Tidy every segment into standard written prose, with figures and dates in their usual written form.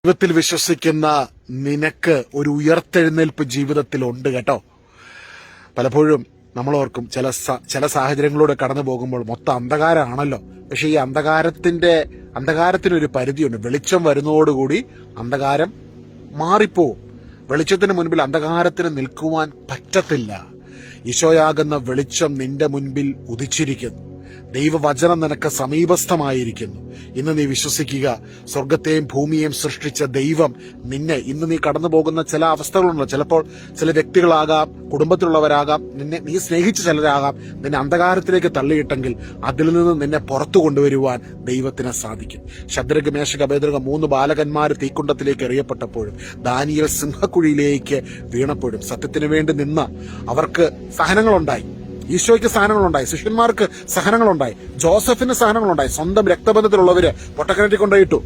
ദൈവത്തിൽ വിശ്വസിക്കുന്ന നിനക്ക് ഒരു ഉയർത്തെഴുന്നേൽപ്പ് ജീവിതത്തിൽ ഉണ്ട് കേട്ടോ. പലപ്പോഴും നമ്മളോർക്കും ചില സാഹചര്യങ്ങളിലൂടെ കടന്നു പോകുമ്പോൾ മൊത്തം അന്ധകാരമാണല്ലോ. പക്ഷെ ഈ അന്ധകാരത്തിനൊരു പരിധിയുണ്ട്. വെളിച്ചം വരുന്നതോടുകൂടി അന്ധകാരം മാറിപ്പോവും. വെളിച്ചത്തിന് മുൻപിൽ അന്ധകാരത്തിന് നിൽക്കുവാൻ പറ്റത്തില്ല. ഈശോയാകുന്ന വെളിച്ചം നിന്റെ മുൻപിൽ ഉദിച്ചിരിക്കുന്നു. ദൈവവചനം നിനക്ക് സമീപസ്ഥമായിരിക്കുന്നു. ഇന്ന് നീ വിശ്വസിക്കുക, സ്വർഗത്തെയും ഭൂമിയെയും സൃഷ്ടിച്ച ദൈവം നിന്നെ, ഇന്ന് നീ കടന്നു പോകുന്ന ചില അവസ്ഥകളുണ്ടല്ലോ, ചിലപ്പോൾ ചില വ്യക്തികളാകാം, കുടുംബത്തിലുള്ളവരാകാം, നീ സ്നേഹിച്ച ചിലരാകാം, നിന്നെ അന്ധകാരത്തിലേക്ക് തള്ളിയിട്ടെങ്കിൽ അതിൽ നിന്ന് നിന്നെ പുറത്തു കൊണ്ടുവരുവാൻ ദൈവത്തിന് സാധിക്കും. ശദ്രക്, മേശക്, അബേദ്നെഗോ 3 ബാലകന്മാർ തീക്കുണ്ടത്തിലേക്ക് എറിയപ്പെട്ടപ്പോഴും ദാനിയേൽ സിംഹക്കുഴിയിലേക്ക് വീണപ്പോഴും സത്യത്തിന് വേണ്ടി നിന്ന അവർക്ക് സഹനങ്ങളുണ്ടായി. ഈശോയ്ക്ക് സഹനങ്ങളുണ്ടായി, ശിഷ്യന്മാർക്ക് സഹനങ്ങളുണ്ടായി, ജോസഫിന് സഹനങ്ങളുണ്ടായി. സ്വന്തം രക്തബന്ധത്തിലുള്ളവര് പൊട്ടക്കിണറ്റിൽ കൊണ്ടുപോയിട്ടു,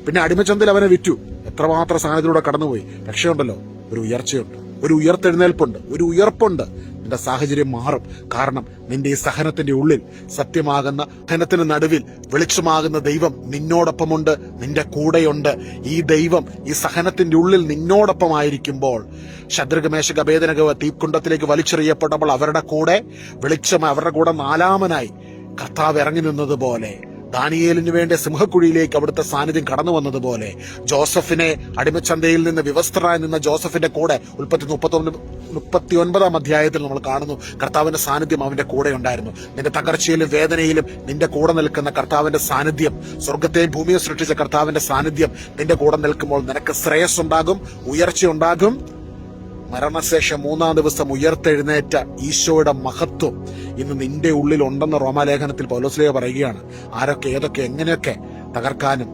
പിന്നെ അടിമച്ചന്തയിൽ അവനെ വിറ്റു. എത്രമാത്രം സഹനത്തിലൂടെ കടന്നുപോയി. രക്ഷയുണ്ടല്ലോ, ഒരു ഉയർച്ചയുണ്ട്, ഒരു ഉയർത്തെഴുന്നേൽപ്പുണ്ട്, ഒരു ഉയർപ്പുണ്ട്. നിന്റെ സാഹചര്യം മാറും. കാരണം നിന്റെ ഈ സഹനത്തിന്റെ ഉള്ളിൽ സത്യമാകുന്ന സഹനത്തിന് നടുവിൽ വെളിച്ചമാകുന്ന ദൈവം നിന്നോടൊപ്പമുണ്ട്, നിന്റെ കൂടെയുണ്ട്. ഈ ദൈവം ഈ സഹനത്തിന്റെ ഉള്ളിൽ നിന്നോടൊപ്പമായിരിക്കുമ്പോൾ ശദ്രക്, മേശക്, അബേദ്നെഗോ തീക്കുണ്ടത്തിലേക്ക് വലിച്ചെറിയപ്പെട്ടപ്പോൾ അവരുടെ കൂടെ വെളിച്ചം, അവരുടെ കൂടെ 4-മനായി കർത്താവ് ഇറങ്ങി നിന്നതുപോലെ, ദാനിയേലിനു വേണ്ടി സിംഹക്കുഴിയിലേക്ക് അവിടുത്തെ സാന്നിധ്യം കടന്നു വന്നതുപോലെ, ജോസഫിനെ അടിമച്ചന്തയിൽ നിന്ന് വിവസ്ത്രനായി നിന്ന ജോസഫിന്റെ കൂടെ ഉൽപ്പത്തി 39 അധ്യായത്തിൽ നമ്മൾ കാണുന്നു കർത്താവിന്റെ സാന്നിധ്യം അവന്റെ കൂടെ ഉണ്ടായിരുന്നു. നിന്റെ തകർച്ചയിലും വേദനയിലും നിന്റെ കൂടെ നിൽക്കുന്ന കർത്താവിന്റെ സാന്നിധ്യം, സ്വർഗത്തെയും ഭൂമിയെ സൃഷ്ടിച്ച കർത്താവിന്റെ സാന്നിധ്യം നിന്റെ കൂടെ നിൽക്കുമ്പോൾ നിനക്ക് ശ്രേയസ് ഉണ്ടാകും, ഉയർച്ചയുണ്ടാകും. മരണശേഷം 3-ാം ദിവസം ഉയർത്തെഴുന്നേറ്റ ഈശോയുടെ മഹത്വം ഇന്ന് നിന്റെ ഉള്ളിൽ ഉണ്ടെന്ന് റോമാലേഖനത്തിൽ പൗലോസ്ലീഹ പറയുകയാണ്. ആരൊക്കെ, ഏതൊക്കെ, എങ്ങനെയൊക്കെ തകർക്കാനും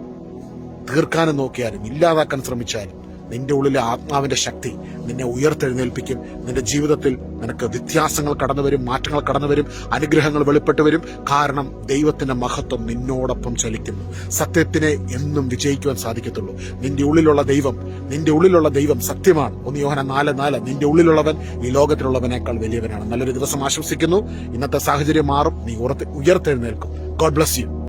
തീർക്കാനും നോക്കിയാലും ഇല്ലാതാക്കാൻ ശ്രമിച്ചാലും നിന്റെ ഉള്ളിലെ ആത്മാവിന്റെ ശക്തി നിന്നെ ഉയർത്തെഴുന്നേൽപ്പിക്കും. നിന്റെ ജീവിതത്തിൽ നിനക്ക് വ്യത്യാസങ്ങൾ കടന്നു വരും, മാറ്റങ്ങൾ കടന്നു വരും, അനുഗ്രഹങ്ങൾ വെളിപ്പെട്ടു വരും. കാരണം ദൈവത്തിന്റെ മഹത്വം നിന്നോടൊപ്പം ചലിക്കുന്നു. സത്യത്തിനെ എന്നും വിജയിക്കുവാൻ സാധിക്കത്തുള്ളൂ. നിന്റെ ഉള്ളിലുള്ള ദൈവം സത്യമാണ്. 1 യോഹന്നാൻ 4:4 നിന്റെ ഉള്ളിലുള്ളവൻ ഈ ലോകത്തിലുള്ളവനേക്കാൾ വലിയവനാണ്. നല്ലൊരു ദിവസം ആശംസിക്കുന്നു. ഇന്നത്തെ സാഹചര്യം മാറും. നീ ഉയർത്തെഴുന്നേൽക്കും. God bless you.